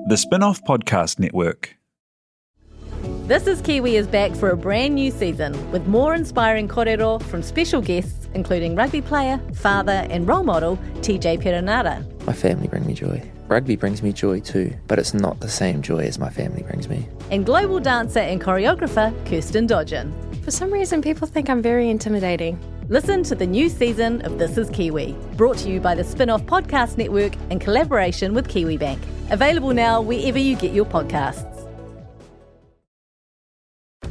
The Spin-off Podcast Network. This is Kiwi is back for a brand new season with more inspiring kōrero from special guests including rugby player, father and role model TJ Perenara. My family bring me joy. Rugby brings me joy too, but it's not the same joy as my family brings me. And global dancer and choreographer Kirsten Dodgen. For some reason, people think I'm very intimidating. Listen to the new season of This is Kiwi, brought to you by the Spin-off Podcast Network in collaboration with KiwiBank. Available now wherever you get your podcasts.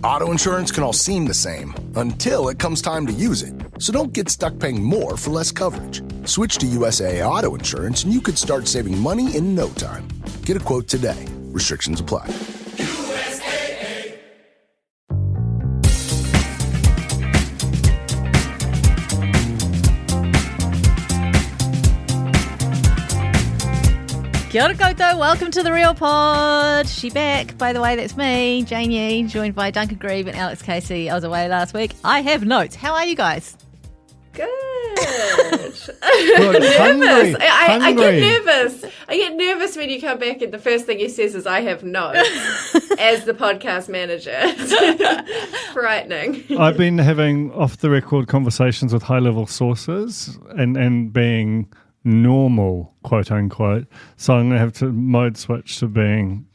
Auto insurance can all seem the same until it comes time to use it. So don't get stuck paying more for less coverage. Switch to USAA Auto Insurance and you could start saving money in no time. Get a quote today. Restrictions apply. Kia ora koutou, welcome to The Real Pod. She back, by the way, that's me, Jane Yee, joined by Duncan Grieve and Alex Casey. I was away last week. I have notes. How are you guys? Good. Hungry. I get nervous. I get nervous when you come back and the first thing he says is, I have notes, as the podcast manager. It's frightening. I've been having off-the-record conversations with high-level sources and being normal, quote-unquote. So I'm going to have to mode switch to being,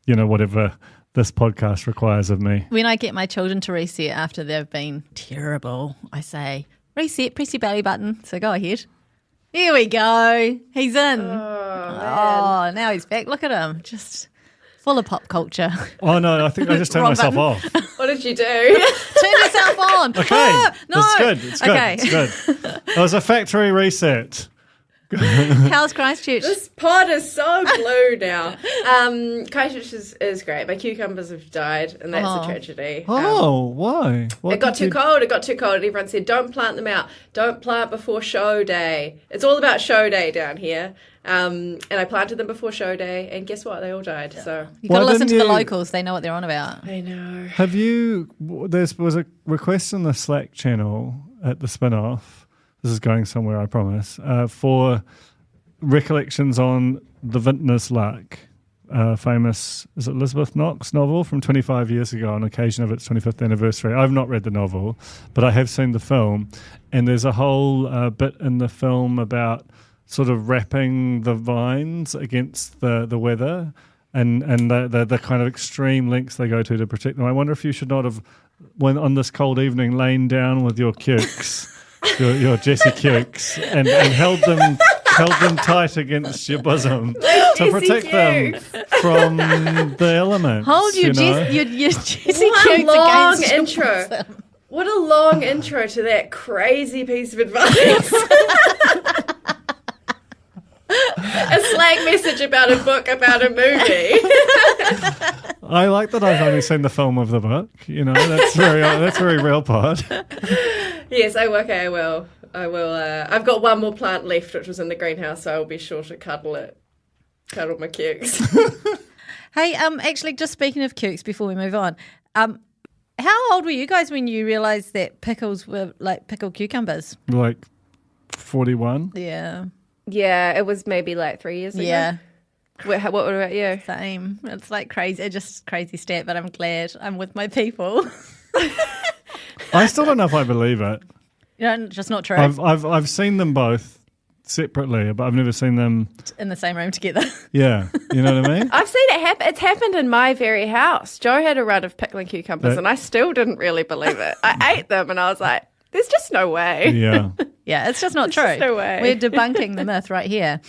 whatever this podcast requires of me. When I get my children to reset after they've been terrible, I say, reset, press your belly button. So go ahead. Here we go. He's in. Oh, now he's back. Look at him. Just full of pop culture. Oh, no, I think I just turned myself off. What did you do? Turn yourself on. Okay. No. It's good. It's good. Okay. It's good. It was a factory reset. How's Christchurch? This pod is so blue now. Christchurch is great. My cucumbers have died, and that's a tragedy. Why? It got too cold. Everyone said, don't plant them out. Don't plant before show day. It's all about show day down here. And I planted them before show day, and guess what? They all died. So You've got to listen to the locals. They know what they're on about. I know. There was a request in the Slack channel at the spin-off. This is going somewhere, I promise, for recollections on The Vintner's Luck, famous, is it Elizabeth Knox novel from 25 years ago on occasion of its 25th anniversary. I've not read the novel, but I have seen the film, and there's a whole bit in the film about sort of wrapping the vines against the weather and the kind of extreme lengths they go to protect them. I wonder if you should not have, when on this cold evening, lain down with your cukes, your Jessie cukes, and held them tight against your bosom to protect them from the elements. Hold your Jessie cukes What a long against intro. your bosom. What a long intro to that crazy piece of advice. A Slack message about a book about a movie. I like that I've only seen the film of the book. That's very Real Pod. Yes, okay, I will. I've got one more plant left, which was in the greenhouse, so I'll be sure to cuddle my cukes. Hey, actually, just speaking of cukes, before we move on, how old were you guys when you realised that pickles were like pickled cucumbers? Like 41. Yeah. Yeah, it was maybe like 3 years ago. Yeah. What about you? Same. It's like crazy, just crazy stat, but I'm glad I'm with my people. I still don't know if I believe it. Just not true. I've seen them both separately, but I've never seen them in the same room together. Yeah, you know what I mean? I've seen it happen. It's happened in my very house. Joe had a run of pickling cucumbers, and I still didn't really believe it. I ate them, and I was like, there's just no way. Yeah. Yeah, it's just not true. Just no way. We're debunking the myth right here.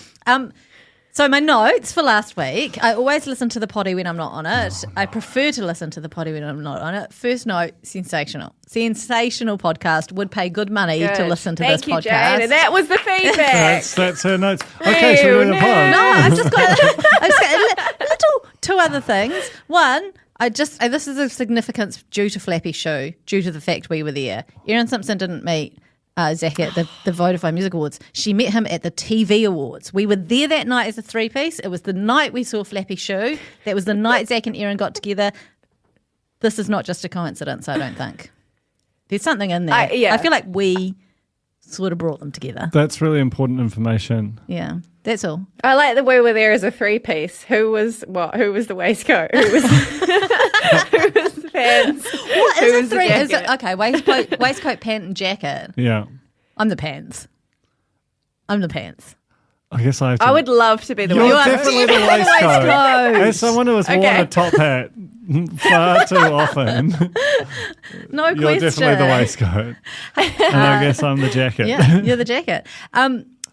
So my notes for last week, I always listen to the potty when I'm not on it. I prefer to listen to the potty when I'm not on it. First note, sensational. Sensational podcast. Would pay good money to listen to this podcast. Thank you, Jane. And that was the feedback. That's her notes. Okay, so we're in the pod. No, I've just got a little two other things. One, this is of significance due to Flappy Shoe, due to the fact we were there. Erin Simpson didn't meet Zach at the Vodafone Music Awards. She met him at the TV Awards. We were there that night as a three-piece. It was the night we saw Flappy Shoe. That was the night Zach and Erin got together. This is not just a coincidence, I don't think. There's something in there. Yeah. I feel like we sort of brought them together. That's really important information. Yeah, that's all. I like that we were there as a three-piece. Who was what? Who was the waistcoat? Who was who was the pants? What Who is was it? the Three? Is jacket? it okay? Waistcoat, pant, and jacket. Yeah. I'm the pants. I'm the pants. I guess I have to. I would love to be the You're waistcoat. definitely the waistcoat. As someone who has worn Okay. a top hat far too often, No you're question. definitely the waistcoat. And I guess I'm the jacket. Yeah, you're the jacket.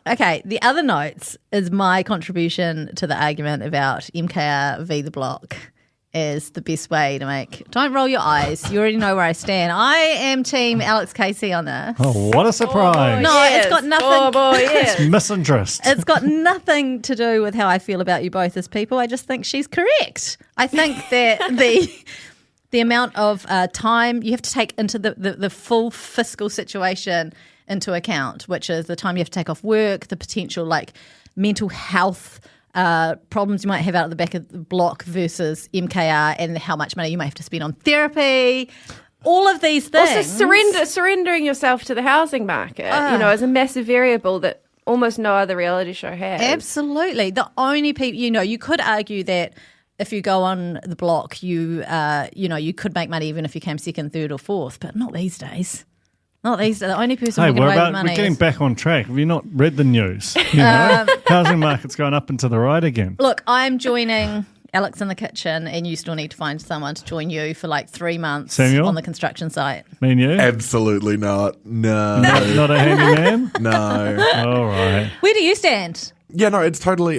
Okay, the other notes is my contribution to the argument about MKR v the block is the best way to make. Don't roll your eyes. You already know where I stand. I am team Alex Casey on this. Oh, what a surprise. No, it's got nothing- Oh boy, yes. Misinterest. It's got nothing to do with how I feel about you both as people. I just think she's correct. I think that the amount of time you have to take into the full fiscal situation into account, which is the time you have to take off work, the potential like mental health problems you might have out at the back of the block versus MKR, and how much money you might have to spend on therapy. All of these things. Also, surrendering yourself to the housing market, is a massive variable that almost no other reality show has. Absolutely. The only people, you could argue that if you go on the block, you could make money even if you came second, third, or fourth, but not these days. Not these. The only person Hey, walking away with money we're getting is... back on track. Have you not read the news? Housing market's going up and to the right again. Look, I'm joining Alex in the kitchen, and you still need to find someone to join you for like 3 months Samuel? on the construction site. Me and you? Absolutely not. No. Not a handyman? No. All right. Where do you stand? Yeah, no, it's totally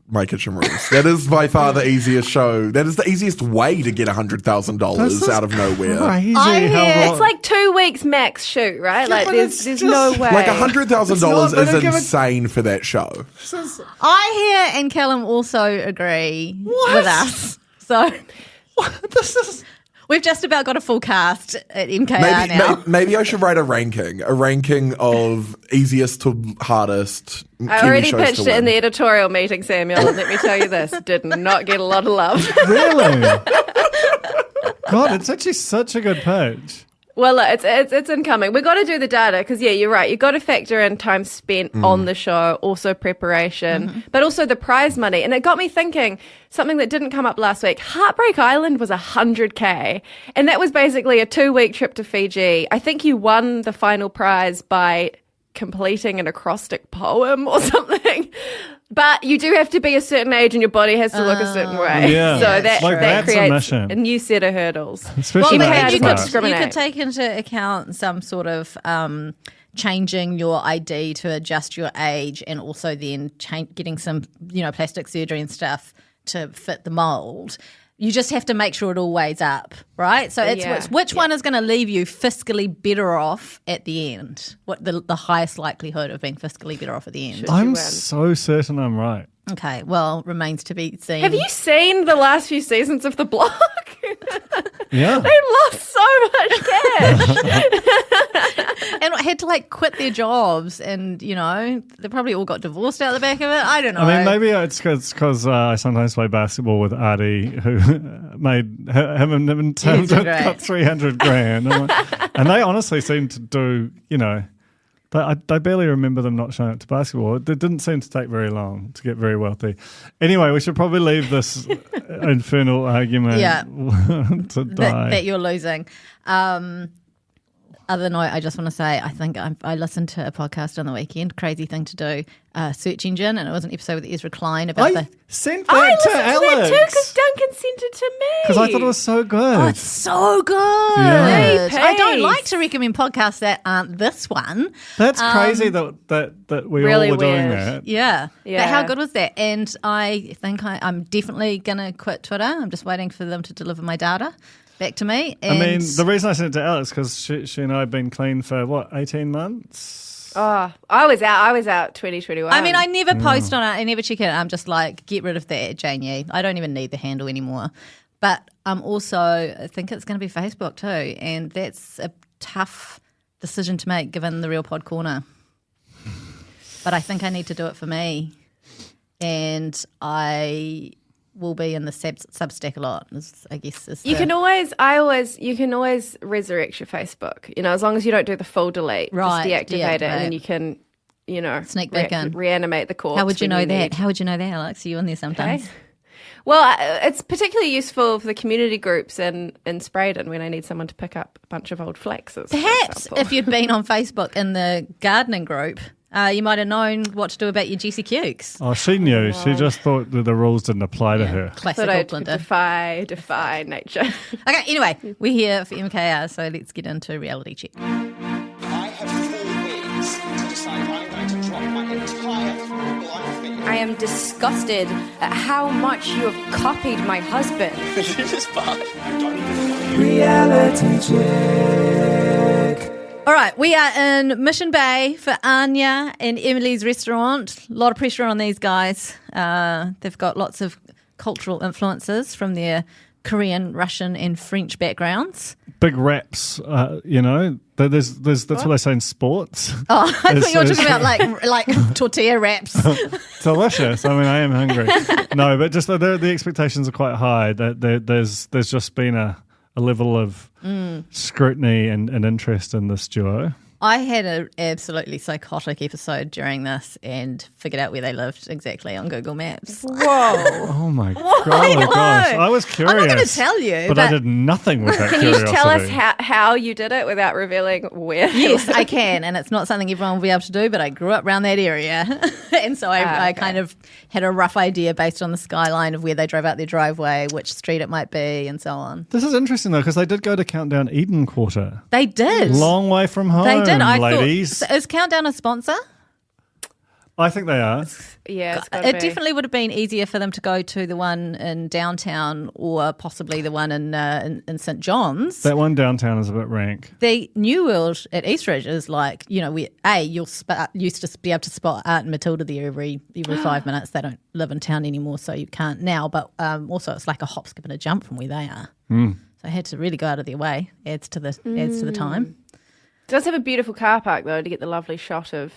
My Kitchen Rules. That is by far the easiest show. That is the easiest way to get $100,000 out of nowhere. Crazy. It's like 2 weeks max shoot, right? Like but there's it's no just- way. Like $100,000 It's not- they is don't give a- insane for that show. I hear and Callum also agree with us. So This is... we've just about got a full cast at MKR now. Maybe I should write a ranking of easiest to hardest. I already pitched it in the editorial meeting, Samuel, and let me tell you this, did not get a lot of love. Really? God, it's actually such a good pitch. Well, look, it's incoming. We've got to do the data because, yeah, you're right. You've got to factor in time spent on the show, also preparation, but also the prize money. And it got me thinking, something that didn't come up last week, Heartbreak Island was $100K. And that was basically a 2-week trip to Fiji. I think you won the final prize by completing an acrostic poem or something. But you do have to be a certain age and your body has to look a certain way. Yeah. So that, Like, that that's a creates mission. a new set of hurdles. Especially Well, that but age you part. could take into account some sort of changing your ID to adjust your age, and also then getting some plastic surgery and stuff to fit the mold. You just have to make sure it all weighs up, right? So it's which one is going to leave you fiscally better off at the end? What the highest likelihood of being fiscally better off at the end? I'm so certain I'm right. Okay, well, remains to be seen. Have you seen the last few seasons of The Block? Yeah. They lost so much cash. And had to quit their jobs, and they probably all got divorced out the back of it. I don't know. I mean, maybe it's because I sometimes play basketball with Artie, who made him and Tim He's great. got 300 grand. And they honestly seem to do, I barely remember them not showing up to basketball. It didn't seem to take very long to get very wealthy. Anyway, we should probably leave this infernal argument to die. that you're losing. Other note, I just want to say, I think I listened to a podcast on the weekend, crazy thing to do, search engine, and it was an episode with Ezra Klein about I sent I that to listened to that Alex. too because Duncan sent it to me. Because I thought it was so good. Oh, it's so good. Yeah. Hey, I don't Pace. like to recommend podcasts that aren't this one. That's crazy that we really all were doing weird. that. Yeah. Yeah. But how good was that? And I think I'm definitely going to quit Twitter. I'm just waiting for them to deliver my data back to me. I mean, the reason I sent it to Alex because she and I have been clean for 18 months. Oh, I was out 2021. I mean, I never post on it. I never check it. I'm just like, get rid of that, Jane Yee. I don't even need the handle anymore. But I think it's going to be Facebook too. And that's a tough decision to make given the Real Pod Corner. But I think I need to do it for me. And I will be in the Substack a lot. I guess You can always resurrect your Facebook. As long as you don't do the full delete, Right, just deactivate it, deactivate. and then you can, Sneak back in. reanimate the corpse. How would you when know that? need. How would you know that, Alex? Are you on there sometimes? Okay. Well, it's particularly useful for the community groups in Spraydon when I need someone to pick up a bunch of old flaxes. for Perhaps example. if you'd been on Facebook in the gardening group, you might have known what to do about your juicy cukes. Oh, she knew. She just thought that the rules didn't apply to her. Classic Thought I'd Aucklander. defy nature. Okay, anyway, we're here for MKR, so let's get into reality check. I have 4 weeks to decide I'm going to drop my entire frugal life fee. I am disgusted at how much you have copied my husband. This is fun. I don't even know you. All right, we are in Mission Bay for Anya and Emilie's restaurant. A lot of pressure on these guys. They've got lots of cultural influences from their Korean, Russian, and French backgrounds. Big wraps, That's what they say in sports. Oh, I thought you were It's- talking about like tortilla wraps. Delicious. I mean, I am hungry. No, but just the expectations are quite high. There's just been a level of scrutiny and interest in this duo. I had an absolutely psychotic episode during this and figured out where they lived exactly on Google Maps. Whoa. Oh my gosh! I was curious. I'm not going to tell you, but I did nothing with that Can you curiosity. tell us how you did it without revealing where? Yes, I can, and it's not something everyone will be able to do, but I grew up around that area. And so I kind of had a rough idea based on the skyline of where they drove out their driveway, which street it might be, and so on. This is interesting, though, because they did go to Countdown Eden Quarter. They did. Long way from home, They did. I ladies. thought, is Countdown a sponsor? I think they are. Yeah, it's gotta It be. definitely would have been easier for them to go to the one in downtown or possibly the one in St. John's. That one downtown is a bit rank. The New World at Eastridge is like, you'll used to be able to spot Art and Matilda there every 5 minutes. They don't live in town anymore, so you can't now. But also, it's like a hop, skip, and a jump from where they are. So I had to really go out of their way. Adds to the time. It does have a beautiful car park though to get the lovely shot of.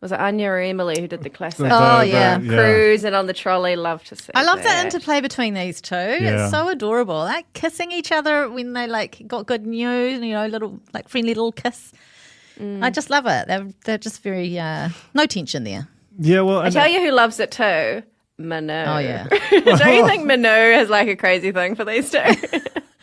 Was it Anya or Emilie who did the classic cruise and on the trolley? Love to see. I love the that. interplay between these two. Yeah. It's so adorable. Like kissing each other when they got good news, little friendly little kiss. I just love it. They're just very no tension there. Yeah, well, I tell you who loves it too. Manu. Oh yeah. Don't you think Manu has like a crazy thing for these two?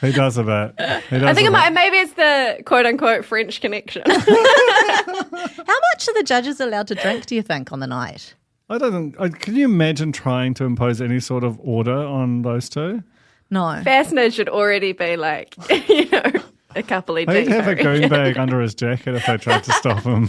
he does a bit. I think maybe it's the quote unquote French connection. How much are the judges allowed to drink, do you think, on the night? Can you imagine trying to impose any sort of order on those two? No. Fastnage should already be like, a couple of He'd deep. have a goon bag under his jacket if they tried to stop him.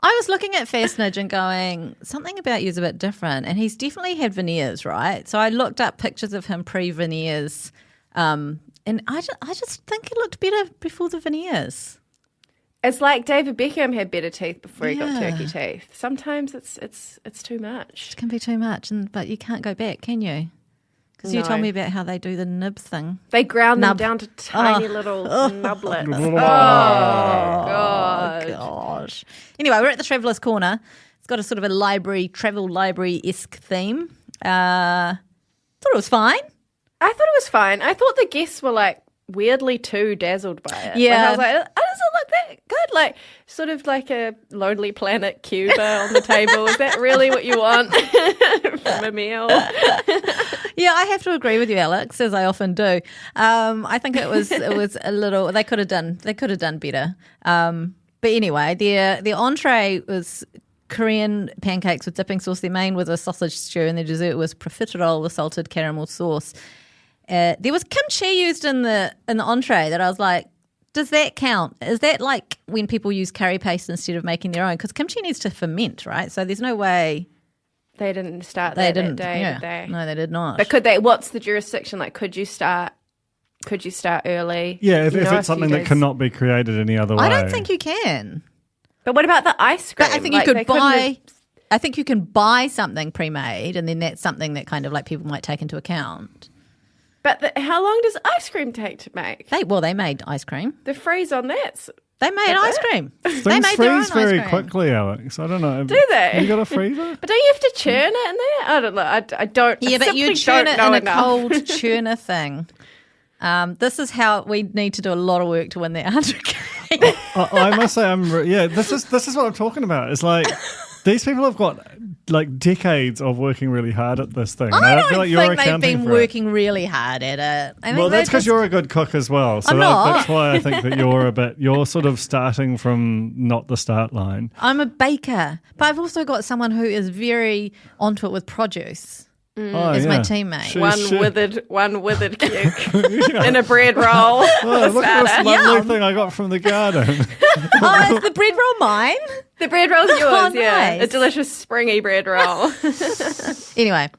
I was looking at Fastnage and going, something about you is a bit different. And he's definitely had veneers, right? So I looked up pictures of him pre-veneers. And I just think he looked better before the veneers. It's like David Beckham had better teeth before he got Yeah. turkey teeth. Sometimes it's too much. It can be too much, but you can't go back, can you? Because you No. told me about how they do the nibs thing. They ground them Nub. travel to tiny little nublets. Oh, God. Gosh. Anyway, we're at the Traveller's Corner. It's got a sort of a travel library-esque theme. Thought it was fine. I thought it was fine. I thought the guests were like weirdly too dazzled by it. Yeah. Like, I was like, oh, does it look that good? Like sort of like a Lonely Planet Cuba on the table. Is that really what you want from a meal? Yeah, I have to agree with you, Alex, as I often do. I think it was a little. They could have done better. But anyway, their entree was Korean pancakes with dipping sauce. Their main was a sausage stew, and their dessert was profiterole with salted caramel sauce. There was kimchi used in the entree that I was like, does that count? Is that like when people use curry paste instead of making their own? Because kimchi needs to ferment, right? So there's no way They didn't start they that didn't. day, Yeah. did they? No, they did not. But could they? What's the jurisdiction? Like, could you start early? Yeah, if You know, a it's few something that days- cannot be created any other way. I don't think you can. But what about the ice cream? But I think Like, you they could couldn't buy. have- I think you can buy something pre-made, and then that's something that kind of like people might take into account. But how long does ice cream take to make? They made ice cream. The freeze on that's They made ice cream. They Things made their own freeze very ice cream. quickly, Alex. I don't know. Do they? You got a freezer? But don't you have to churn it in there? I don't know. I don't. Yeah, I but you simply churn don't it know in a enough. cold churner thing. This is how we need to do a lot of work to win the 100K. I must say, this is what I'm talking about. It's like these people have got like decades of working really hard at this thing. I don't feel like you're think they've accounting been for it. working really hard at it. I think Well, they're that's because just- you're a good cook as well. So I'm not. that's why I think that you're sort of starting from not the start line. I'm a baker, but I've also got someone who is very onto it with produce. Oh, As yeah. my teammate. One withered cube in a bread roll. Oh, look at this starter. lovely Yum. thing I got from the garden. Oh, is the bread roll mine? The bread roll's yours, Oh, yeah. nice. A delicious springy bread roll. Anyway,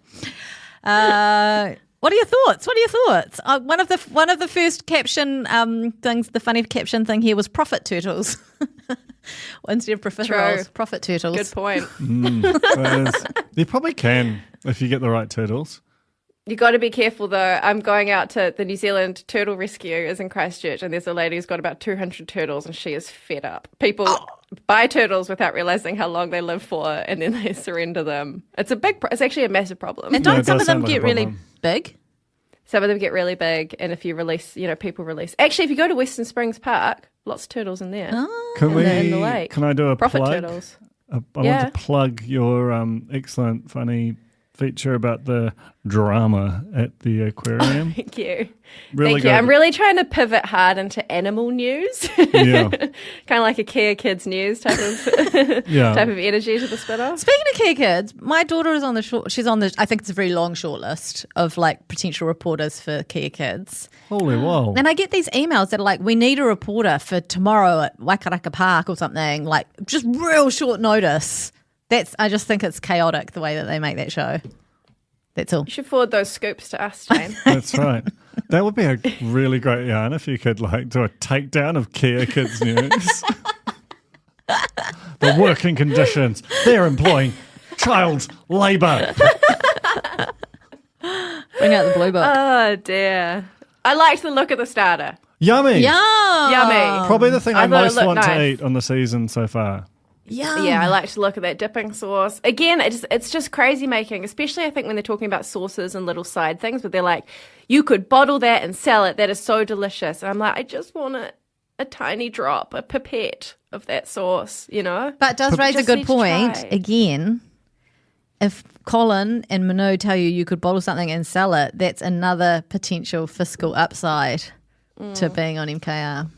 what are your thoughts? One of the first caption things, the funny caption thing here was profit turtles instead of profiteroles. Profit turtles. Good point. You probably can if you get the right turtles. You got to be careful though. I'm going out to the New Zealand Turtle Rescue is in Christchurch, and there's a lady who's got about 200 turtles, and she is fed up. People buy turtles without realizing how long they live for, and then they surrender them. It's it's actually a massive problem. And Yeah, don't it some does of them sound like a get really problem. big? Some of them get really big, and if you release, people release. Actually, if you go to Western Springs Park, lots of turtles in there. Can in the lake. Can I do a Profit plug? turtles. I Yeah. want to plug your excellent, funny feature about the drama at the aquarium. Thank you. Really Thank good. you. I'm really trying to pivot hard into animal news. Yeah. Kind of like a Kia Kids news type of Yeah. type of energy to the spin-off. Speaking of Care Kids, my daughter is on the short. She's on the. I think it's a very long short list of like potential reporters for Care Kids. Holy whoa. And I get these emails that are like, we need a reporter for tomorrow at Waikaraka Park or something, like just real short notice. I just think it's chaotic the way that they make that show. That's all. You should forward those scoops to us, Jane. That's right. That would be a really great yarn if you could like do a takedown of Kia Kids News. The working conditions. They're employing child labour. Bring out the blue book. Oh dear. I liked the look of the starter. Yummy. Yum. Yummy. Probably the thing I I thought it most looked want to nice. eat on the season so far. Yum. Yeah, I like to look at that dipping sauce. Again, it's just crazy making, especially I think when they're talking about sauces and little side things, but they're like, you could bottle that and sell it. That is so delicious. And I'm like, I just want a tiny drop, a pipette of that sauce, But it does raise a Just good need to point. try. Again, if Colin and Manu tell you could bottle something and sell it, that's another potential fiscal upside to being on MKR.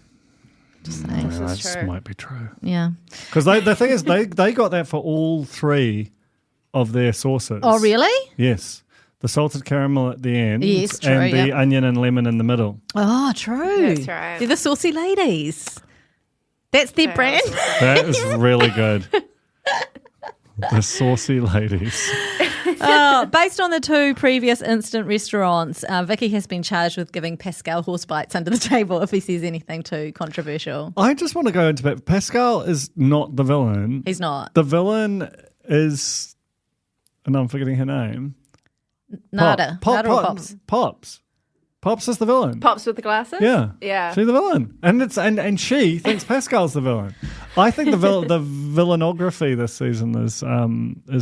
Just saying. Yeah, is that true. might be true. Yeah. Because the thing is, they got that for all three of their sauces. Oh, really? Yes. The salted caramel at the end. Yes, true, and the yep. onion and lemon in the middle. Oh, true. That's right. They're the saucy ladies. That's their brand. That is really good. The saucy ladies. Based on the two previous instant restaurants, Vicky has been charged with giving Pascal horse bites under the table if he says anything too controversial. I just want to go into it. Pascal is not the villain. He's not. The villain is, and I'm forgetting her name. Nada. Nada or Pops. Pops. Pops is the villain. Pops with the glasses? Yeah. Yeah. She's the villain. And she thinks Pascal's the villain. I think the villainography this season is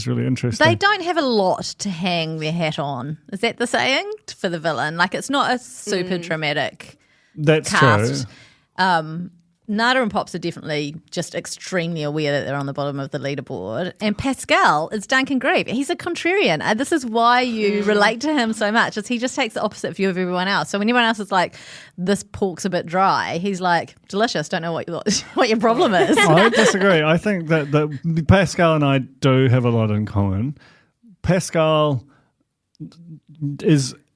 really interesting. They don't have a lot to hang their hat on. Is that the saying for the villain? Like, it's not a super dramatic That's cast. true. Nada and Pops are definitely just extremely aware that they're on the bottom of the leaderboard. And Pascal is Duncan Grieve. He's a contrarian. And this is why you relate to him so much, is he just takes the opposite view of everyone else. So when everyone else is like, this pork's a bit dry, he's like, delicious, don't know what your problem is. I disagree. I think that Pascal and I do have a lot in common. Pascal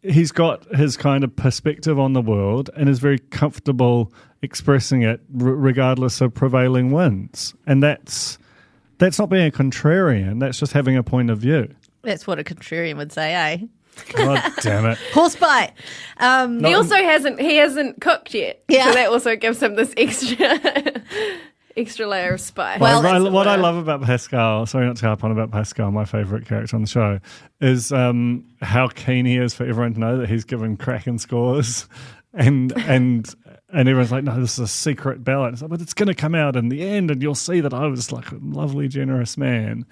he's got his kind of perspective on the world and is very comfortable expressing it regardless of prevailing winds. And that's not being a contrarian, that's just having a point of view. That's what a contrarian would say, eh? God damn it. Horse bite. He also hasn't cooked yet. Yeah. So that also gives him this extra layer of spice. Well, what I love about Pascal, sorry not to harp on about Pascal, my favourite character on the show, is how keen he is for everyone to know that he's given cracking scores and And everyone's like, no, this is a secret ballot. It's like, but it's going to come out in the end, and you'll see that I was like a lovely, generous man.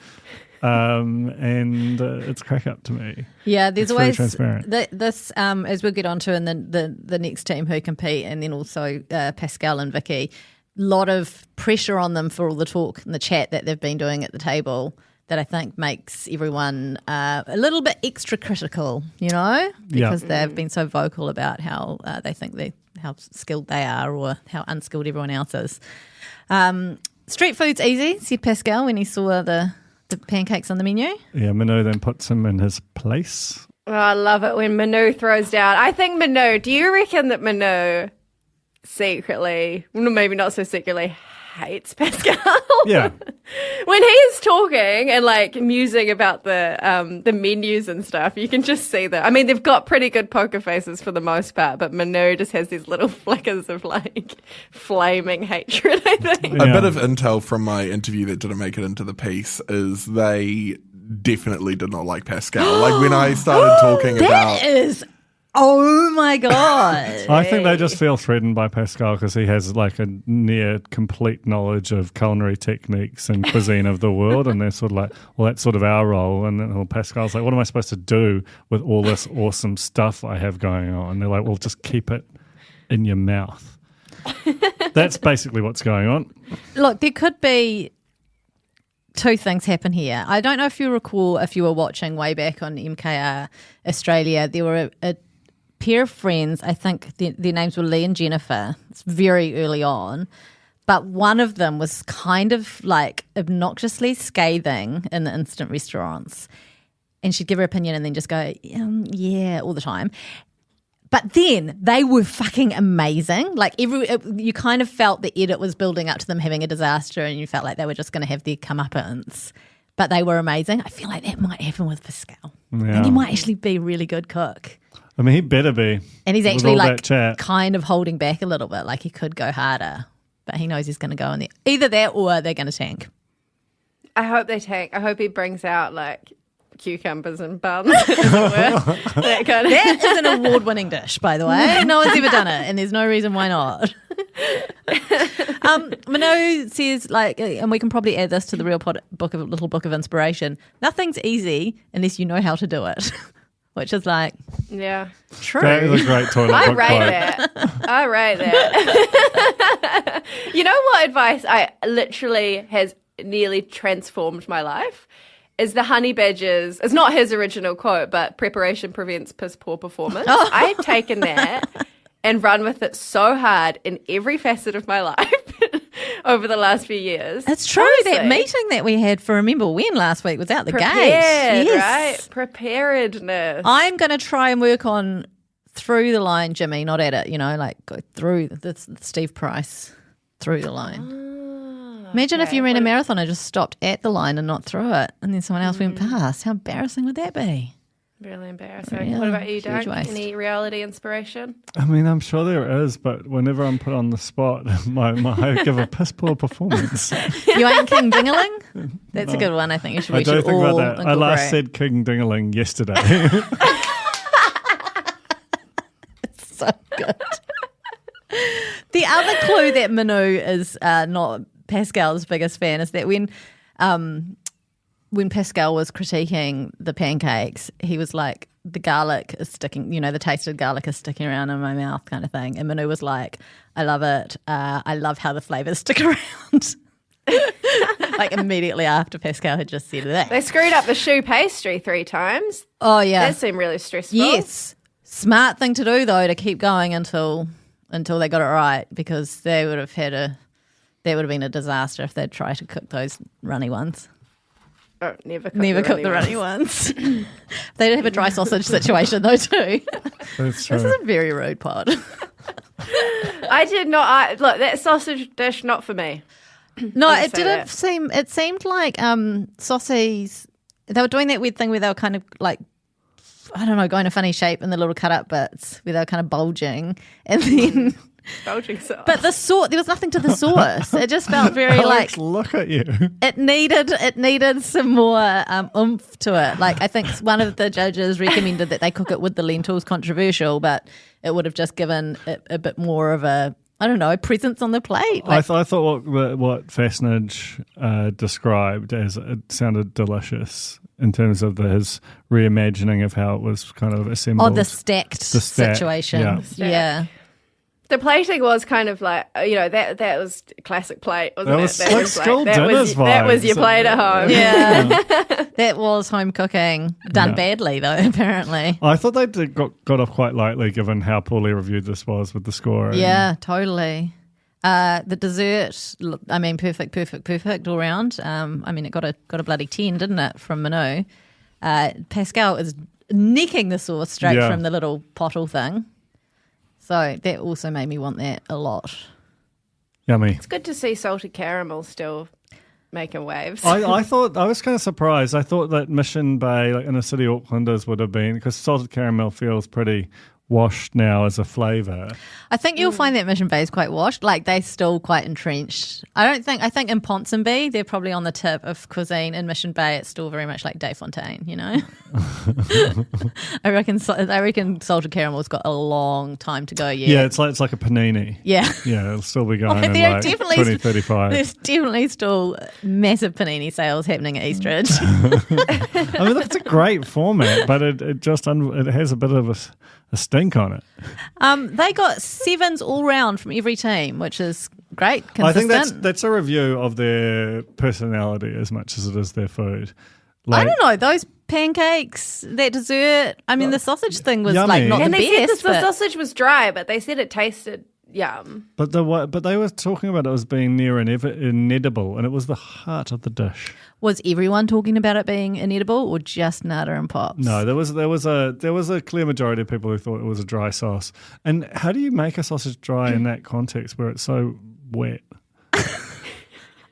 And it's crack up to me. Yeah, there's It's very always transparent. this as we'll get onto in the next team who compete, and then also Pascal and Vicky. Lot of pressure on them for all the talk and the chat that they've been doing at the table. That I think makes everyone a little bit extra critical, because they've been so vocal about how they think how skilled they are or how unskilled everyone else is. Street food's easy, said Pascal when he saw the pancakes on the menu. Yeah, Manu then puts him in his place. Oh, I love it when Manu throws down. I think Manu, do you reckon that Manu secretly, well, maybe not so secretly, hates Pascal? Yeah. When he's talking and like musing about the menus and stuff, you can just see that. I mean, they've got pretty good poker faces for the most part, but Manu just has these little flickers of like flaming hatred, I think. Yeah. A bit of intel from my interview that didn't make it into the piece is they definitely did not like Pascal. Like when I started talking about... That is, oh my God. I think they just feel threatened by Pascal because he has like a near complete knowledge of culinary techniques and cuisine of the world, and they're sort of like, well, that's sort of our role. And then Pascal's like, what am I supposed to do with all this awesome stuff I have going on? And they're like, well, just keep it in your mouth. That's basically what's going on. Look, there could be two things happen here. I don't know if you recall, if you were watching way back on MKR Australia, there were a pair of friends, I think their names were Lee and Jennifer. It's very early on. But one of them was kind of like obnoxiously scathing in the instant restaurants. And she'd give her opinion and then just go, yeah, all the time. But then they were fucking amazing. Like you kind of felt the edit was building up to them having a disaster, and you felt like they were just going to have their comeuppance. But they were amazing. I feel like that might happen with Pascal. Yeah. And he might actually be a really good cook. I mean, he better be. And he's with actually all like that chat. kind of holding back a little bit. Like he could go harder. But he knows he's going to go in there. Either that or they're going to tank. I hope they tank. I hope he brings out like cucumbers and buns, as it were. That kind of. That is an award-winning dish, by the way. No one's ever done it, and there's no reason why not. Manu says, like, and we can probably add this to the real little book of inspiration. Nothing's easy unless you know how to do it, which is like, Yeah. true. That is a great toilet I book rate quote. that. I rate that. You know what advice I literally has nearly transformed my life? Is the honey badgers, it's not his original quote, but preparation prevents piss poor performance. I've taken that and run with it so hard in every facet of my life over the last few years. It's true. Honestly. That meeting that we had for Remember When last week was out the Prepared, gate. Yes. right? Preparedness. I'm going to try and work on through the line, Jimmy, not at it, like go through the Steve Price through the line. Imagine if you ran a marathon and just stopped at the line and not through it, and then someone else went past. How embarrassing would that be? Really embarrassing. Yeah, What about you, huge Doug? waste. Any reality inspiration? I mean, I'm sure there is, but whenever I'm put on the spot, I give a piss poor performance. You ain't King Dingaling? That's a good one. I think you should. I We do should think all about that. I last incorporate. said King Dingaling yesterday. So good. The other clue that Manu is not Pascal's biggest fan is that when Pascal was critiquing the pancakes, he was like, the garlic is sticking, the tasted garlic is sticking around in my mouth kind of thing. And Manu was like, I love it. I love how the flavours stick around. Like immediately after Pascal had just said that. They screwed up the choux pastry 3 times. Oh, yeah. That seemed really stressful. Yes. Smart thing to do, though, to keep going until they got it right, because that would have been a disaster if they'd tried to cook those runny ones. Oh, never Cook the runny ones. They'd have a dry sausage situation, though, too. That's true. This is a very rude pod. I did not. Look, that sausage dish, not for me. No, I'll it say didn't that. seem. It seemed like saucies. They were doing that weird thing where they were kind of like, I don't know, going a funny shape in the little cut up bits where they were kind of bulging, and then. Bulging sauce. But the sauce, there was nothing to the sauce. It just felt very Alex, like look at you. it needed some more oomph to it. Like I think one of the judges recommended that they cook it with the lentils. Controversial, but it would have just given it a bit more of a I don't know, presents on the plate. I thought what Fassnage described as it sounded delicious in terms of his reimagining of how it was kind of assembled. the stacked situation. Yeah. The plating was kind of like, that was classic plate, wasn't That was it? like school dinners that was your vibes. plate at home. Yeah. That was home cooking. Done badly, though, apparently. I thought they got off quite lightly given how poorly reviewed this was with the score. Yeah, totally. The dessert, I mean, perfect all round. It got a bloody 10, didn't it, from Manu? Pascal is nicking the sauce straight from the little pottle thing. So that also made me want that a lot. Yummy. It's good to see salted caramel still making waves. I thought, I was kind of surprised. I thought that Mission Bay, like inner city Aucklanders, would have been, because salted caramel feels pretty washed now as a flavour. I think you'll find that Mission Bay is quite washed. Like, they're still quite entrenched. I think in Ponsonby, they're probably on the tip of cuisine. In Mission Bay, it's still very much like Day Fontaine, I reckon salted caramel's got a long time to go yet. Yeah, it's like a panini. Yeah. Yeah, it'll still be going in There are like definitely 2035. There's definitely still massive panini sales happening at Eastridge. I mean, that's a great format, but it has a bit of a stink on it. They got 7s all round from every team, which is great. Consistent. I think that's a review of their personality as much as it is their food. I don't know, those pancakes, that dessert. I mean, the sausage thing was yummy. like not and the they best. said the sausage was dry, but they said it tasted yum. But they were talking about it as being near inedible, and it was the heart of the dish. Was everyone talking about it being inedible, or just Nada and Pops? No, there was a clear majority of people who thought it was a dry sauce. And how do you make a sausage dry in that context where it's so wet?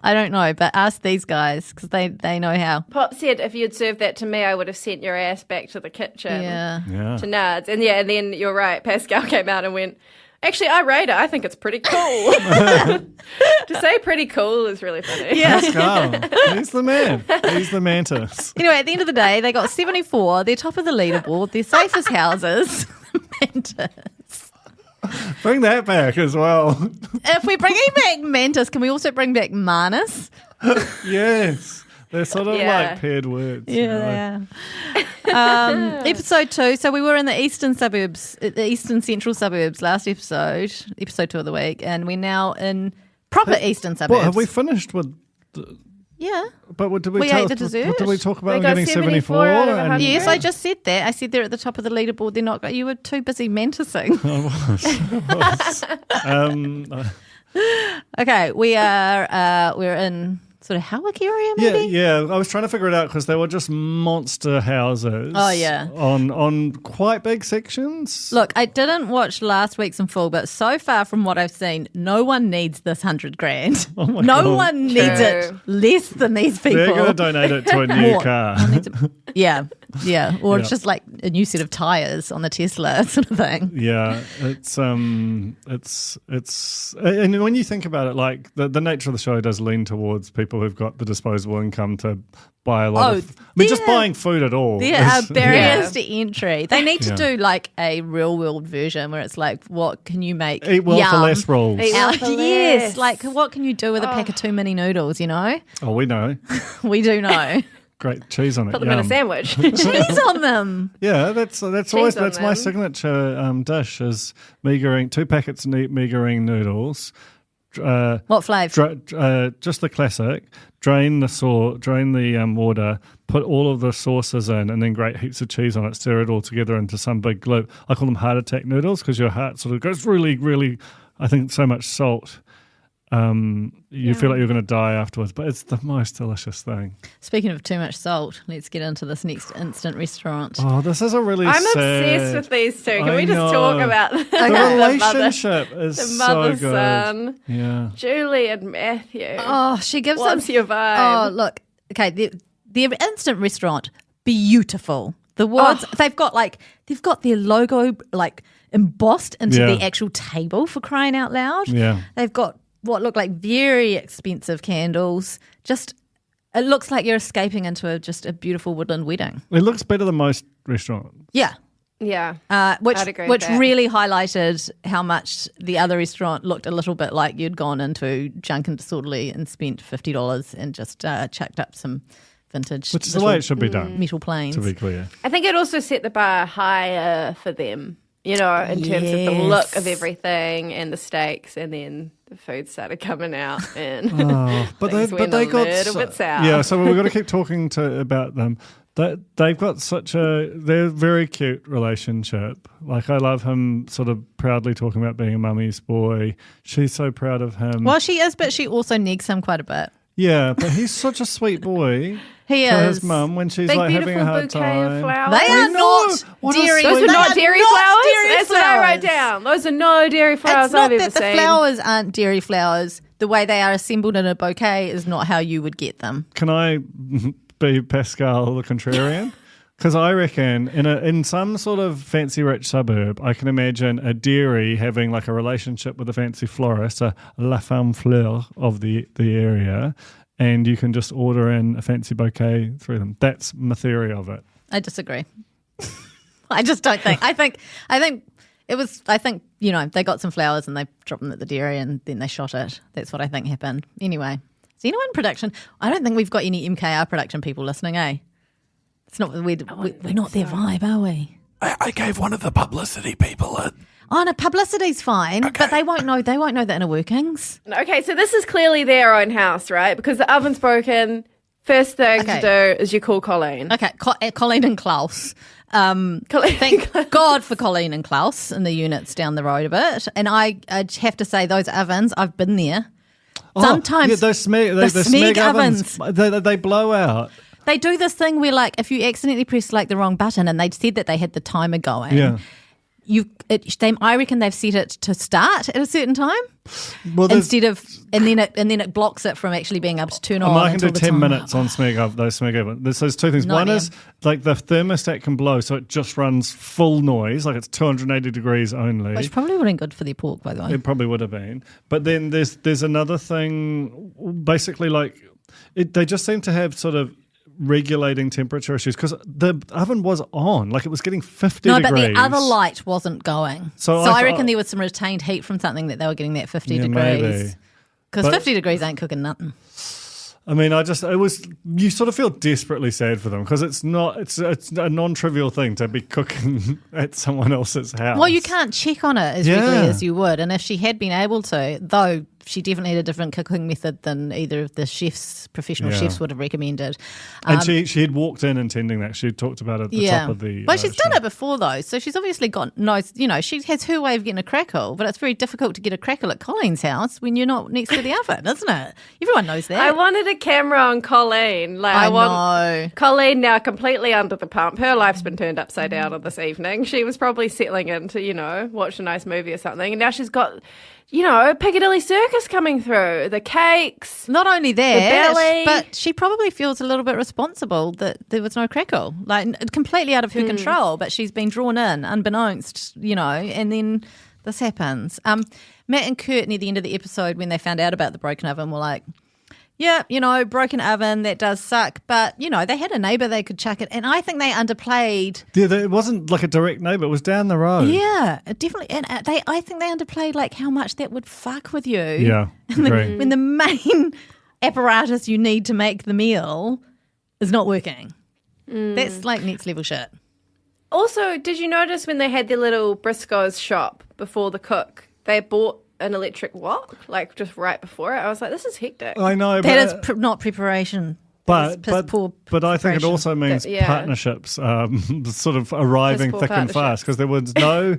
I don't know, but ask these guys because they know how. Pop said if you'd served that to me, I would have sent your ass back to the kitchen. Yeah. To Nards. And then you're right, Pascal came out and went, actually, I rate it. I think it's pretty cool. To say pretty cool is really funny. Yeah. Pascal, he's the man. He's the mantis. Anyway, at the end of the day, they got 74. They're top of the leaderboard. They're safe as houses. Mantis. Bring that back as well. If we're bringing back Mantis, can we also bring back Manus? Yes. They're sort of like paired words. Yeah, they are. Episode 2. So we were in the eastern central suburbs last episode 2 of the week, and we're now in proper eastern suburbs. What, have we finished with... Yeah. But what did We ate the dessert. What did we talk about We got getting 74 out of 100. Yes, I just said that. I said they're at the top of the leaderboard. They're not. You were too busy mantising. Okay, we're in sort of Howick area, maybe. Yeah. I was trying to figure it out because they were just monster houses. Oh, yeah. On quite big sections. Look, I didn't watch last week's in full, but so far from what I've seen, no one needs this $100,000. Oh my no God. one needs it less than these people. They're going to donate it to a new More. car. Yeah. Or Yeah. just like a new set of tires on the Tesla sort of thing. Yeah, it's and when you think about it, like the nature of the show does lean towards people who've got the disposable income to buy a lot of. I mean, just buying food at all. There are is- barriers to entry. They need to Yeah. do like a real world version where it's like, what can you make? Eat well for yum less rules. Eat well for yes, less. like what can you do with a pack of 2 mini noodles? Oh, we know. We do know. Great cheese on it. Put them in a Yum. sandwich. Cheese on them. Yeah, that's always on that's my them. signature dish is meagering 2 packets of meagering noodles. What flavour? Just the classic. Drain the water. Put all of the sauces in, and then grate heaps of cheese on it. Stir it all together into some big gloop. I call them heart attack noodles because your heart sort of goes really, really. I think so much salt. You feel like you're going to die afterwards, but it's the most delicious thing. Speaking of too much salt, let's get into this next instant restaurant. Oh, this is a really I'm sad... obsessed with these two. Can I we just know. talk about The the relationship is the so mother good. son, Yeah. Julie and Matthew? Oh, she gives What's them. your vibe? Oh, look. Okay, the instant restaurant, beautiful. The words they've got their logo like embossed into Yeah. the actual table for crying out loud. Yeah. They've got what look like very expensive candles. Just it looks like you're escaping into just a beautiful woodland wedding. It looks better than most restaurants. Yeah. Yeah. Which I'd agree with that. really highlighted how much the other restaurant looked a little bit like you'd gone into Junk and Disorderly and spent $50 and just chucked up some vintage, Which is the way it should be done, metal planes. to be clear. I think it also set the bar higher for them, in terms of the look of everything and the steaks, and then the food started coming out and But things went a got little bit south. Yeah, so we've got to keep talking about them. They've got they're very cute relationship. Like, I love him sort of proudly talking about being a mummy's boy. She's so proud of him. Well, she is, but she also negs him quite a bit. Yeah, but he's such a sweet boy. He to is. his mum when she's Big, like beautiful having a hard bouquet time. of flowers. They are not What a dairy. sweet- Those are they not are dairy not flowers? dairy That's what I wrote flowers. down. Those are no dairy flowers It's not I've ever that the seen. flowers aren't dairy flowers. The way they are assembled in a bouquet is not how you would get them. Can I be Pascal the contrarian? Because I reckon in some sort of fancy rich suburb, I can imagine a dairy having like a relationship with a fancy florist, a la femme fleur of the area, and you can just order in a fancy bouquet through them. That's my theory of it. I disagree. I just don't think. I think it was. I think they got some flowers and they dropped them at the dairy and then they shot it. That's what I think happened. Anyway, is anyone in production? I don't think we've got any MKR production people listening. It's not we're not their vibe, are we? I gave one of the publicity people a Oh no, publicity's fine, but they won't know. They won't know the inner workings. Okay, so this is clearly their own house, right? Because the oven's broken. First thing to do is you call Colleen. Okay, Colleen and Klaus. Colleen. Thank God for Colleen and Klaus in the units down the road a bit. And I have to say, those ovens, I've been there. Sometimes yeah, those the smeg ovens. They blow out. They do this thing where, like, if you accidentally press like the wrong button, and they said that they had the timer going. Yeah. I reckon they've set it to start at a certain time Well, instead of, and then it blocks it from actually being able to turn on. I can do until the 10 timer. minutes on those smeg ovens. There's two things. No One idea. is like the thermostat can blow, so it just runs full noise, like it's 280 degrees only. Which probably would have been good for their pork, by the way. It probably would have been. But then there's another thing, basically, like they just seem to have sort of regulating temperature issues because the oven was on, like it was getting 50 No, degrees. but the other light wasn't going. So I I reckon thought- there was some retained heat from something that they were getting that 50 Yeah, degrees. maybe. Because But- 50 degrees ain't cooking nothing. I mean, you sort of feel desperately sad for them because it's a non-trivial thing to be cooking at someone else's house. Well, you can't check on it as regularly Yeah. as you would. And if she had been able to, though she definitely had a different cooking method than either of the professional Yeah. chefs would have recommended. And she had walked in intending that. She talked about it at the top of the But she's done show. it before, though. So she's obviously she has her way of getting a crackle, but it's very difficult to get a crackle at Colleen's house when you're not next to the oven, isn't it? Everyone knows that. I wanted a camera on Colleen. Like, I want know. Colleen now completely under the pump. Her life's been turned upside down on this evening. She was probably settling in to, watch a nice movie or something. And now she's got, Piccadilly Circus coming through. The cakes. Not only that, belly. but she probably feels a little bit responsible that there was no crackle, like completely out of her control. But she's been drawn in, unbeknownst, and then this happens. Matt and Kurt near the end of the episode, when they found out about the broken oven, were like, "Yeah, broken oven, that does suck." But they had a neighbour they could chuck it, and I think they underplayed. Yeah, it wasn't like a direct neighbour. It was down the road. Yeah, definitely, and I think they underplayed like how much that would fuck with you. Yeah, agree. When the main apparatus you need to make the meal is not working. That's like next level shit. Also, did you notice when they had their little Briscoe's shop before the cook, they bought an electric wok, like just right before it? I was like, this is hectic. I know, That is but not preparation. But That is poor I think it preparation. also means Yeah. partnerships sort of arriving Piss poor thick and partnerships. fast because there was no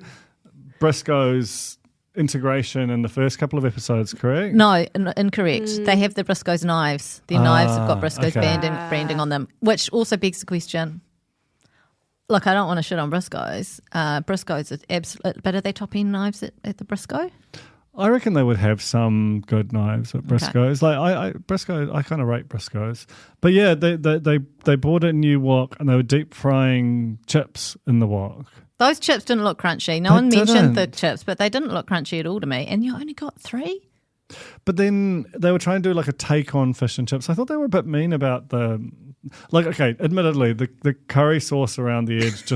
Briscoe's integration in the first couple of episodes, correct? No, incorrect. They have the Briscoe's knives. Their knives have got Briscoe's okay. branding on them, which also begs the question. Look, I don't want to shit on Briscoe's. Briscoe's is absolute, but are they top end knives at the Briscoe? I reckon they would have some good knives at Briscoe's. Like I kind of rate Briscoe's, but yeah, they bought a new wok and they were deep frying chips in the wok. Those chips didn't look crunchy. No They one mentioned the didn't. chips, but they didn't look crunchy at all to me. And you only got 3? But then they were trying to do like a take on fish and chips. I thought they were a bit mean about the like, okay, admittedly, the curry sauce around the edge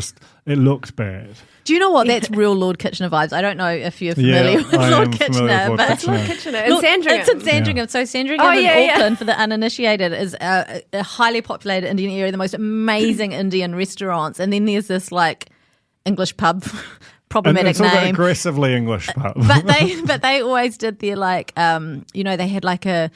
it looked bad. Do you know what? That's real Lord Kitchener vibes. I don't know if you're familiar with I am Lord familiar Kitchener, with Lord but Kitchener. Lord Kitchener in Sandringham. It's in Sandringham. So Sandringham in yeah. Auckland, for the uninitiated, is a highly populated Indian area, the most amazing Indian restaurants. And then there's this like English pub, problematic And it's all the name. aggressively English pub. But they always did their like they had like a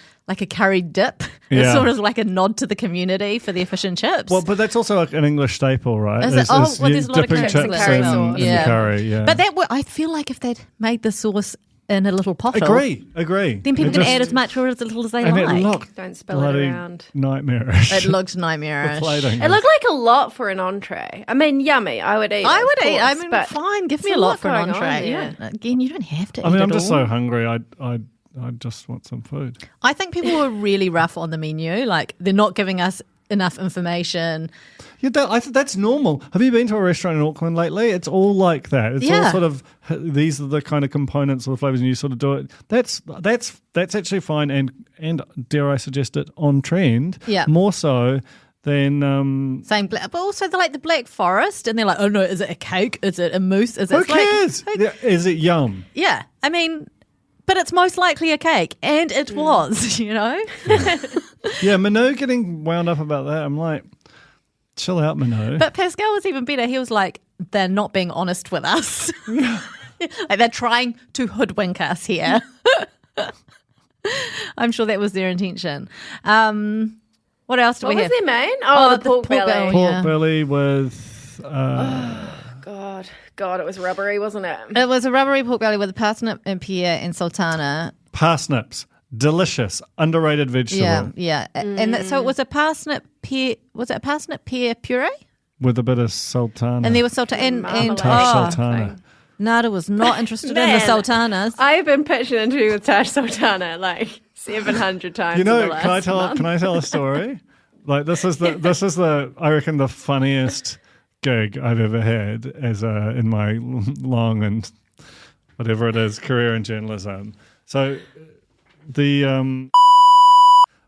curry dip. It's Yeah. sort of like a nod to the community for their fish and chips. Well, but that's also like an English staple, right? Is it? Well, there's a lot of dipping chips chips in curry in sauce. the curry, yeah. But I feel like if they'd made the sauce in a little pot, Agree. then people can add as much or as little as they and like. it looked Don't spill it bloody around. nightmarish. It looked The nightmarish. plating. It looked like a lot for an entree. I mean, yummy. I would eat. I would of eat. I course, mean, but fine. Give me there's a lot for going an on entree. there. You don't have to. I mean, eat I'm it just all. so hungry. I just want some food. I think people were really rough on the menu. Like they're not giving us enough information. Yeah, I think that's normal. Have you been to a restaurant in Auckland lately? It's all like that. It's all Yeah. sort of these are the kind of components or the flavors, and you sort of do it. That's actually fine, and dare I suggest it, on trend. Yeah. More so than Saying, but also the Black Forest, and they're like, oh no, is it a cake? Is it a mousse? Is it who cares? Yeah, is it yum? Yeah, I mean, but it's most likely a cake, and it was, you know. Yeah, Manu getting wound up about that. I'm like, chill out, Manu. But Pascal was even better. He was like, they're not being honest with us. Like they're trying to hoodwink us here. I'm sure that was their intention. What else do What we was have? their main? Oh, the pork belly. Pork yeah. belly with God, it was rubbery, wasn't it? It was a rubbery pork belly with a parsnip and pear and sultana. parsnips. Delicious, underrated vegetable. Yeah. And so it was a parsnip pear. Was it a parsnip pear puree? With a bit of sultana. And there was sultana and Marmalade. Tash sultana. thing. Nada was not interested in the Man, sultanas. I've been pitching an interview with Tash Sultana like 700 times. You know, in the can I last tell? month. Can I tell a story? Like this is the I reckon the funniest gig I've ever had as in my long and whatever it is career in journalism. So the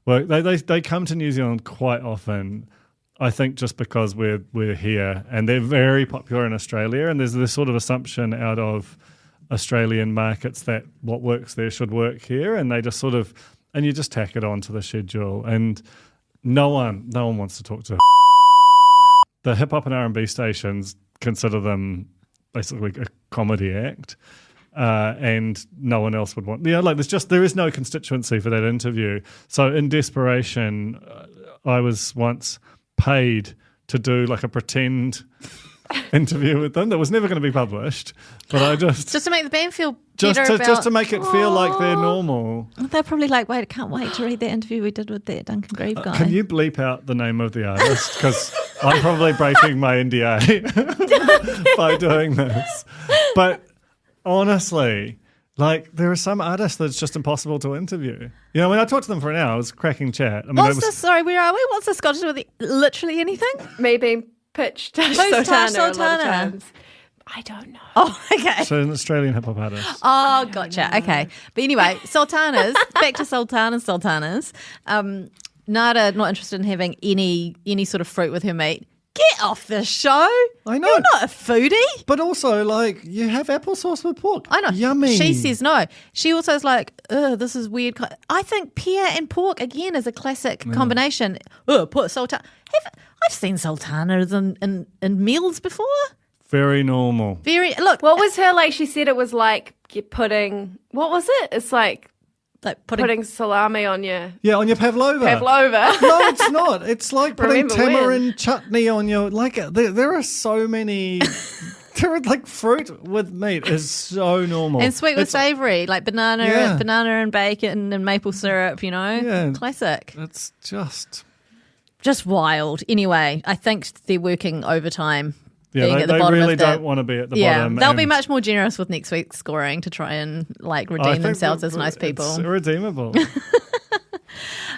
well they come to New Zealand quite often. I think just because we're here and they're very popular in Australia, and there's this sort of assumption out of Australian markets that what works there should work here, and they just sort of and you just tack it onto the schedule, and no one wants to talk to the hip hop and R&B stations consider them basically a comedy act. And no one else would want. Like there is no constituency for that interview. So in desperation, I was once paid to do like a pretend interview with them that was never going to be published. But I just to make the band feel just better just to make it feel like they're normal. They're probably like, wait, I can't wait to read that interview we did with that Duncan Grieve guy. Can you bleep out the name of the artist? Because I'm probably breaking my NDA by doing this. But honestly, like there are some artists that's just impossible to interview. You know, when I talked to them for an hour, it was a cracking chat. I mean, What's this? Sorry, where are we? What's this got to do with literally anything? Me being pitched Tash Who's Tash Sultana a lot of Sultana? times. I don't know. Oh, okay. So an Australian hip hop artist. Oh, gotcha. Okay. But anyway, sultanas, back to sultanas. Nada, not interested in having any sort of fruit with her meat. Get off the show. I know. You're not a foodie. But also, like, you have applesauce with pork. I know. Yummy. She says no. She also is like, this is weird. I think pear and pork, again, is a classic combination. Put sultana. I've seen sultanas in meals before. Very normal. Look. What was her like? She said it was like putting. What was it? It's like putting salami on your Yeah, on your pavlova. pavlova. No, it's not. It's like putting Remember tamarind chutney on your there are so many. There are like fruit with meat is so normal. And sweet with It's- savoury, like banana and bacon and maple syrup, you know? Yeah. Classic. It's just Wild. Anyway, I think they're working overtime. yeah. being They, at the they bottom really of the, don't want to be at the yeah, bottom. they'll be and much more generous with next week's scoring to try and like I redeem think themselves as that nice people. It's redeemable.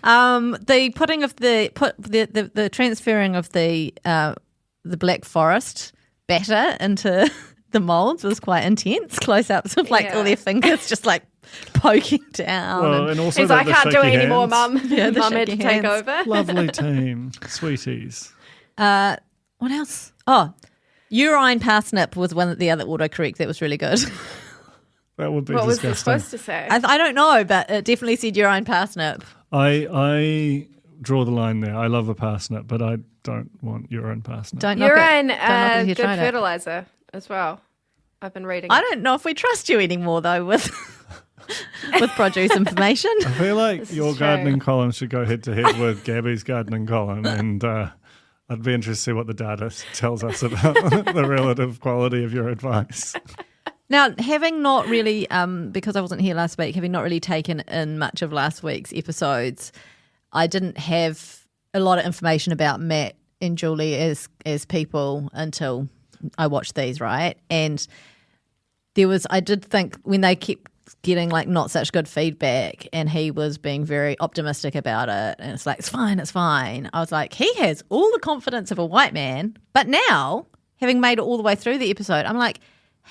The putting of the transferring of the Black Forest batter into the moulds was quite intense. Close ups of like all their fingers just like poking down. Well, and also He's like, I can't do it shaky anymore, hands. Mum. Yeah, the Mum had to shaky take hands. over. Lovely team, sweeties. What else? Oh, urine parsnip was one of the other autocorrect that was really good. That would be What was it disgusting. supposed to say? I don't know, but it definitely said urine parsnip. I draw the line there. I love a parsnip, but I don't want urine parsnip. Don't knock Urine, it. Don't knock it if you good tried it. fertilizer as well. I've been reading. I don't know if we trust you anymore though with with produce information. I feel like This your is true. gardening column should go head to head with Gabby's gardening column, and I'd be interested to see what the data tells us about the relative quality of your advice. Now, having not really, because I wasn't here last week, having not really taken in much of last week's episodes, I didn't have a lot of information about Matt and Julie as people until I watched these, right? And I did think when they kept getting like not such good feedback and he was being very optimistic about it and it's like, it's fine. I was like, he has all the confidence of a white man. But now, having made it all the way through the episode, I'm like,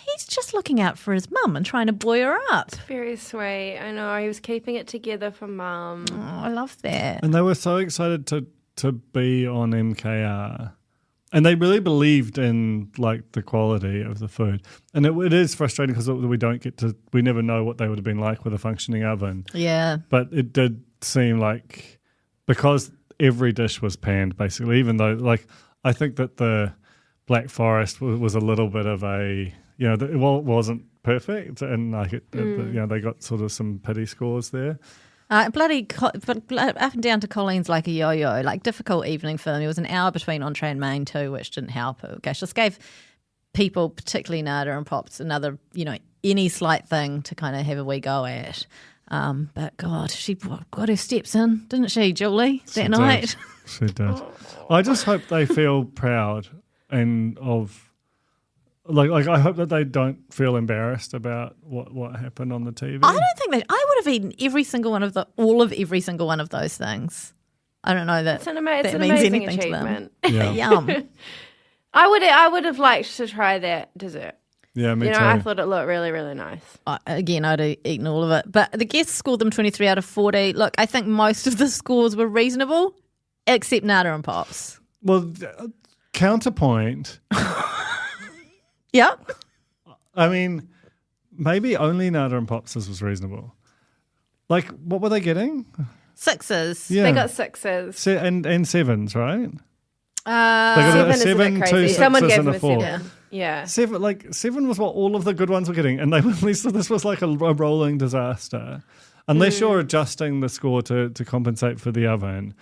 he's just looking out for his mum and trying to buoy her up. Very sweet. I know. He was keeping it together for Mum. Oh, I love that. And they were so excited to be on MKR. And they really believed in like the quality of the food. And it is frustrating because we never know what they would have been like with a functioning oven. Yeah. But it did seem like, because every dish was panned basically, even though like I think that the Black Forest was a little bit of a, it wasn't perfect, and like they got sort of some pity scores there. But up and down to Colleen's like a yo-yo, like difficult evening for them. There was an hour between entree and main too, which didn't help. Gosh, just gave people, particularly Nada and Pops, another, any slight thing to kind of have a wee go at. But God, she got her steps in, didn't she, Julie, that night? She did. I just hope they feel proud and of. Like I hope that they don't feel embarrassed about what happened on the TV. I don't think that I would have eaten every single one of those things. I don't know that It's an that means amazing anything achievement. to them. Yeah. Yum. I would have liked to try that dessert. Yeah, me too. I thought it looked really, really nice. Again, I'd have eaten all of it. But the guests scored them 23 out of 40. Look, I think most of the scores were reasonable, except Nada and Pops. Well, counterpoint. Yep. I mean, maybe only Nada and Pops was reasonable. Like, what were they getting? Sixes. Yeah, They got sixes. and sevens, right? They Uh, got a Seven is a bit 7, 2 crazy. sixes, Someone gave and them a a 4. seven. Yeah. Seven was what all of the good ones were getting, and they were, at least this was like a rolling disaster. Unless you're adjusting the score to compensate for the oven.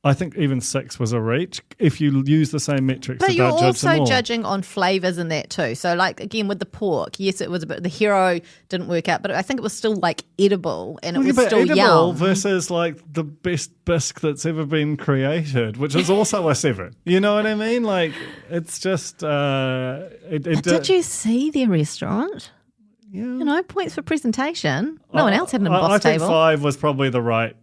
I think even 6 was a reach if you use the same metrics. but to you're judge them also all. judging on flavours in that too. So, like, again, with the pork, yes, it was a bit, the hero didn't work out, but I think it was still, like, edible and it was but still edible yum. versus like the best bisque that's ever been created, which is also a 7. You know what I mean? Like, it's just Did you see their restaurant? Yeah. Points for presentation. No one else had it on the I boss think table. 5 was probably the right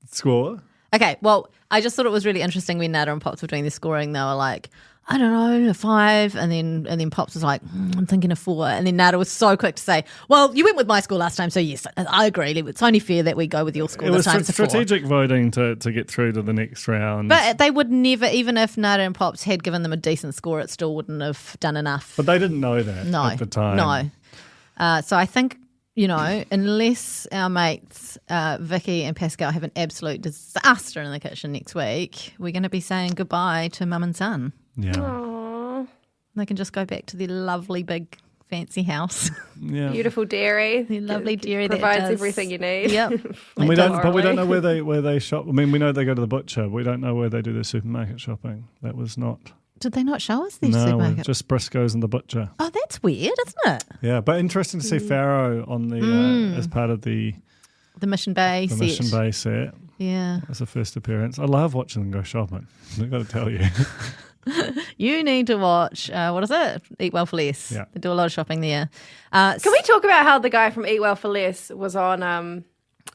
score. Okay, well, I just thought it was really interesting when Nada and Pops were doing the scoring. They were like, I don't know, a 5, and then Pops was like, I'm thinking a 4, and then Nada was so quick to say, well, you went with my score last time, so yes, I agree. It's only fair that we go with your score It this was time. It's a 4. strategic voting to get through to the next round. But they would never, even if Nada and Pops had given them a decent score, it still wouldn't have done enough. But they didn't know that No, at the time. no. So I think, unless our mates Vicky and Pascal have an absolute disaster in the kitchen next week, we're going to be saying goodbye to Mum and Son. Yeah. Aww. They can just go back to their lovely big fancy house. Yeah. Beautiful dairy. Their lovely dairy that provides does- everything you need. Yep. And we don't know Orally. where they shop. I mean, we know they go to the butcher. We don't know where they do their supermarket shopping. That was not. Did they not show us their No, supermarket? just Briscoe's and the butcher. Oh, that's weird, isn't it? Yeah, but interesting to see Farrow on the as part of the The Mission Bay set. Mission Bay set. Yeah. As a first appearance. I love watching them go shopping. I've got to tell you. You need to watch, what is it? Eat Well for Less. Yeah. They do a lot of shopping there. Can we talk about how the guy from Eat Well for Less was on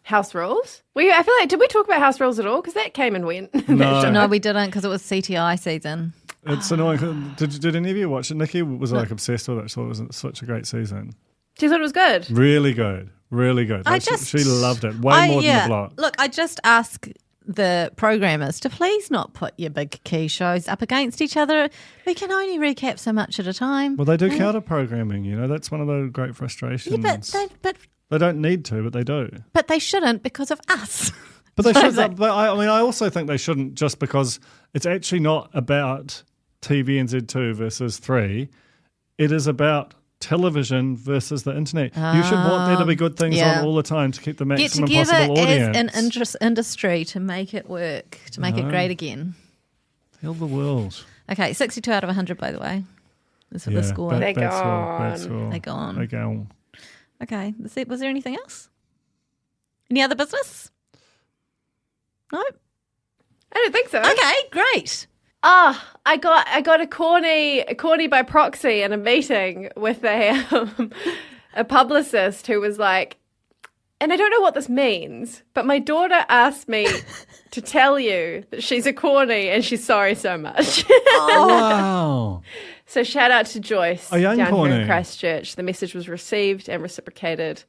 House Rules? I feel like, did we talk about House Rules at all? Because that came and went. No. No, we didn't because it was CTI season. It's annoying. Did any of you watch it? Nikki was like obsessed with it. She thought it was such a great season. She thought it was good. Really good. Really good. She loved it. Way more than the block. Look, I just ask the programmers to please not put your big key shows up against each other. We can only recap so much at a time. Well, they do counter programming, that's one of the great frustrations. Yeah, but they don't need to, but they do. But they shouldn't because of us. But they should. But I also think they shouldn't just because it's actually not about TVNZ2 versus 3. It is about television versus the internet. You should want there to be good things on all the time to keep the maximum possible audience. Get together as an industry to make it work, to make it great again. Heal the world. Okay, 62 out of 100, by the way. That's what the score. They're gone. They're gone. They're gone. Okay, was there anything else? Any other business? No? I don't think so. Okay, great. I got a corny by proxy in a meeting with a publicist who was like, and I don't know what this means, but my daughter asked me to tell you that she's a corny and she's sorry so much. Oh, wow. So shout out to Joyce A young down corny. here in Christchurch. The message was received and reciprocated.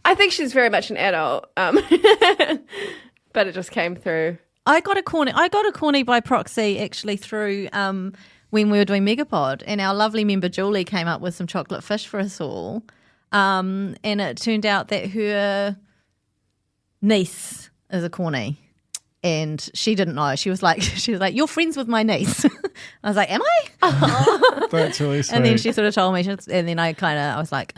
I think she's very much an adult, but it just came through. I got a corny by proxy actually through when we were doing Megapod, and our lovely member Julie came up with some chocolate fish for us all, and it turned out that her niece is a corny, and she didn't know. She was like, "You're friends with my niece." I was like, "Am I?" That's really sweet. And then she sort of told me, and then I was like,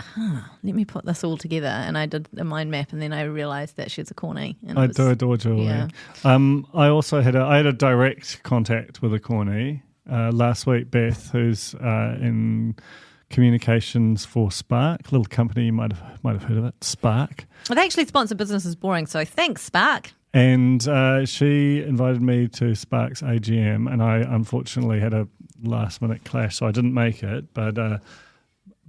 let me put this all together. And I did a mind map, and then I realised that she's a corny. And I do adore Julie. Yeah. I also had a direct contact with a corny last week, Beth, who's in communications for Spark, a little company you might have heard of it, Spark. Well, they actually sponsor Business is Boring, so thanks, Spark. And she invited me to Spark's AGM, and I unfortunately had a last-minute clash, so I didn't make it. But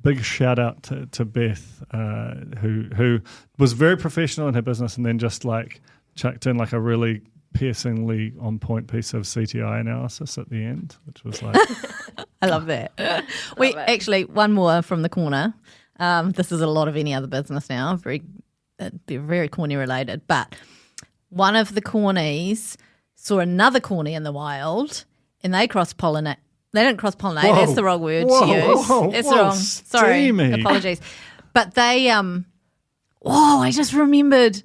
big shout-out to Beth, who was very professional in her business and then just, chucked in, a really piercingly on-point piece of CTI analysis at the end, which was like... I love that. Actually, one more from the corner. This is a lot of any other business now, they're very corny-related, but... One of the cornies saw another corny in the wild, and they cross-pollinate. They didn't cross-pollinate. Whoa. That's the wrong word to use. It's wrong. Sorry. Steamy. Apologies. But they I just remembered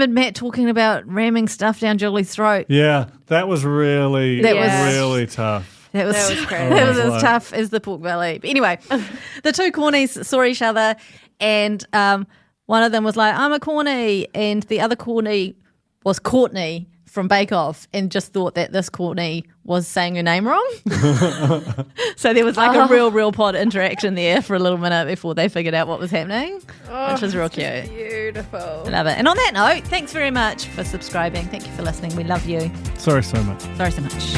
Matt talking about ramming stuff down Julie's throat. Yeah, that was really, really tough. That was crazy. That was as tough as the pork belly. But anyway, the two cornies saw each other, and one of them was like, "I'm a corny," and the other corny was Courtney from Bake Off, and just thought that this Courtney was saying her name wrong. So there was a real pod interaction there for a little minute before they figured out what was happening, which was real cute. Beautiful. I love it. And on that note, thanks very much for subscribing. Thank you for listening. We love you. Sorry so much. Sorry so much.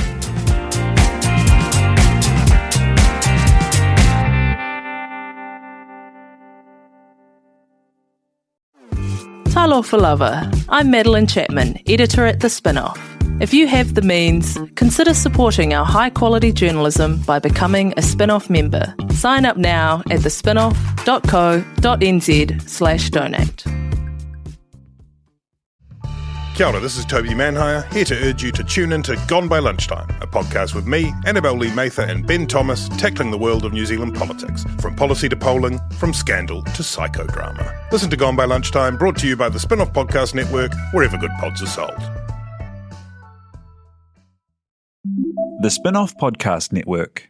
Talo for Lover. I'm Madeline Chapman, editor at The Spinoff. If you have the means, consider supporting our high-quality journalism by becoming a Spinoff member. Sign up now at thespinoff.co.nz/donate. Kia ora, this is Toby Manhire, here to urge you to tune in to Gone by Lunchtime, a podcast with me, Annabelle Lee Mather and Ben Thomas, tackling the world of New Zealand politics, from policy to polling, from scandal to psychodrama. Listen to Gone by Lunchtime, brought to you by the Spinoff Podcast Network, wherever good pods are sold. The Spinoff Podcast Network.